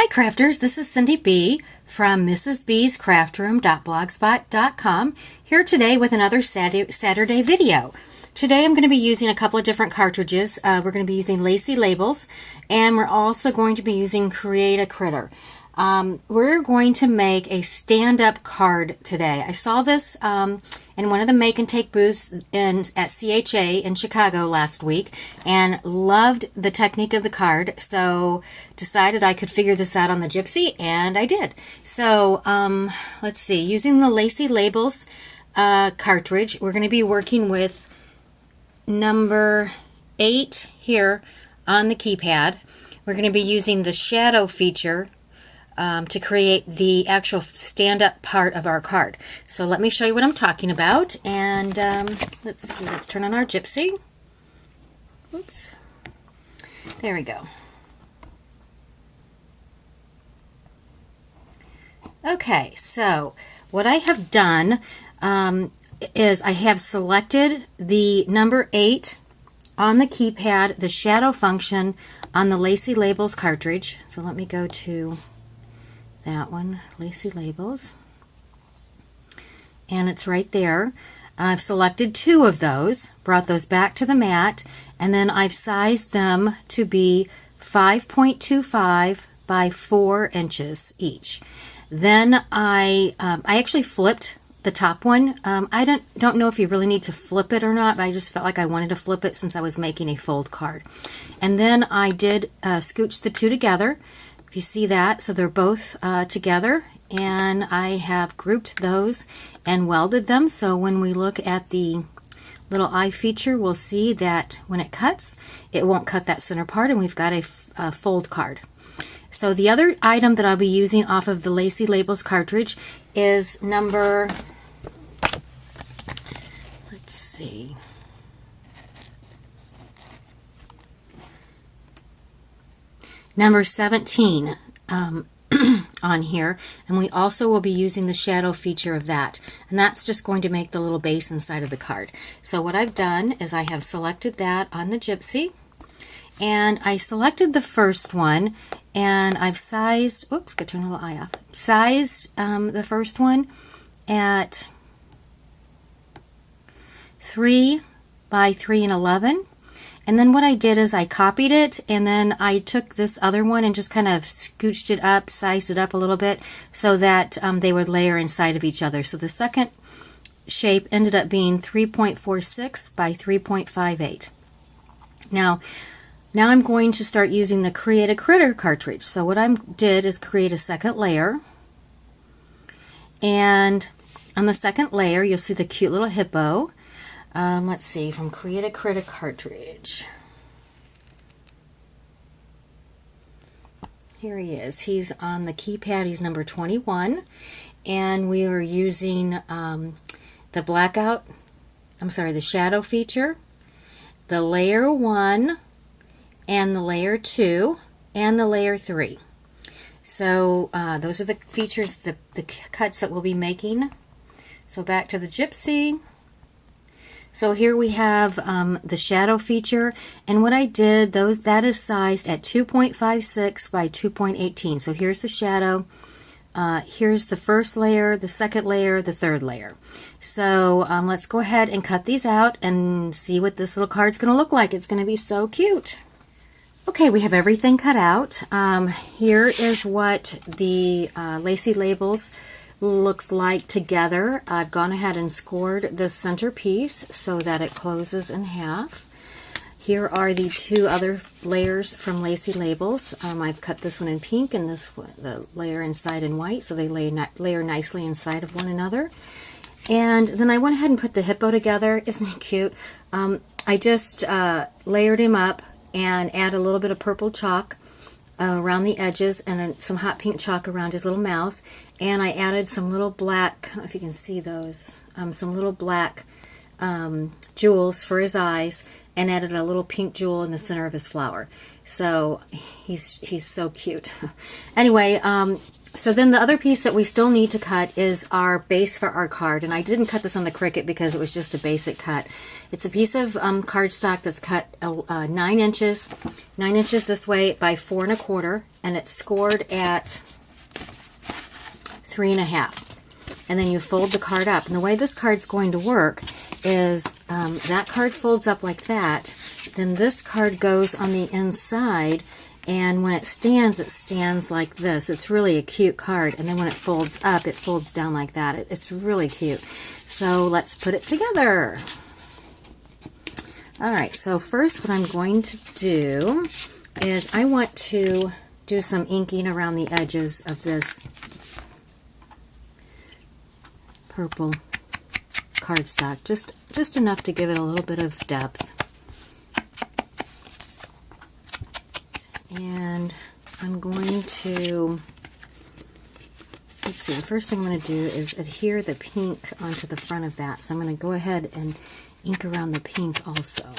Hi crafters, this is Cindy B from mrsbscraftroom.blogspot.com here today with another Saturday video. Today I'm going to be using a couple of different cartridges. We're going to be using Lacy Labels, and we're also going to be using Create a Critter. We're going to make a stand-up card today. I saw this in one of the make and take booths at CHA in Chicago last week and loved the technique of the card, so decided I could figure this out on the Gypsy, and I did. So let's see, using the Lacy Labels cartridge, we're going to be working with number 8 here on the keypad. We're going to be using the shadow feature to create the actual stand-up part of our card. So let me show you what I'm talking about, and let's see, let's turn on our Gypsy. Oops. There we go. Okay, so what I have done is I have selected the number 8 on the keypad, the shadow function on the Lacy Labels cartridge. So let me go to that one, Lacy Labels, and it's right there. I've selected 2 of those, brought those back to the mat, and then I've sized them to be 5.25 by 4 inches each. Then I actually flipped the top one. I don't know if you really need to flip it or not, but I just felt like I wanted to flip it since I was making a fold card. And then I did scooch the 2 together. If you see that, so they're both together, and I have grouped those and welded them, so when we look at the little eye feature, we'll see that when it cuts, it won't cut that center part, and we've got a fold card. So the other item that I'll be using off of the Lacy Labels cartridge is number, let's see, number 17 on here, and we also will be using the shadow feature of that, and that's just going to make the little base inside of the card. So what I've done is I have selected that on the Gypsy, and I selected the first one, and I've sized, oops, got to turn the little eye off, sized the first one at 3 by 3 and 11. And then what I did is I copied it, and then I took this other one and just kind of scooched it up, sized it up a little bit so that they would layer inside of each other. So the second shape ended up being 3.46 by 3.58. Now I'm going to start using the Create a Critter cartridge. So what I did is create a second layer, and on the second layer you'll see the cute little hippo. Let's see, from Create a Critter cartridge. Here he is. He's on the keypad. He's number 21, and we are using the shadow feature, the layer 1, and the layer 2, and the layer 3. So those are the features, the cuts that we'll be making. So back to the Gypsy. So here we have the shadow feature, and what I did, that is sized at 2.56 by 2.18. So here's the shadow, here's the first layer, the second layer, the third layer. So let's go ahead and cut these out and see what this little card's going to look like. It's going to be so cute. Okay, we have everything cut out. Here is what the Lacy Labels looks like together. I've gone ahead and scored the center piece so that it closes in half. Here are the 2 other layers from Lacy Labels. I've cut this one in pink and the layer inside in white, so they layer nicely inside of one another. And then I went ahead and put the hippo together. Isn't he cute? I just layered him up and add a little bit of purple chalk around the edges and some hot pink chalk around his little mouth, and I added some little black, I don't know if you can see those, some little black jewels for his eyes, and added a little pink jewel in the center of his flower. So he's so cute. Anyway, So then the other piece that we still need to cut is our base for our card. And I didn't cut this on the Cricut because it was just a basic cut. It's a piece of cardstock that's cut 9 inches this way by 4 1/4 and it's scored at 3.5. And then you fold the card up. And the way this card's going to work is that card folds up like that. Then this card goes on the inside, and when it stands like this. It's really a cute card. And then when it folds up, it folds down like that. It's really cute. So let's put it together. Alright, so first what I'm going to do is I want to do some inking around the edges of this purple cardstock, just enough to give it a little bit of depth. And I'm going to, let's see, the first thing I'm going to do is adhere the pink onto the front of that. So I'm going to go ahead and ink around the pink also.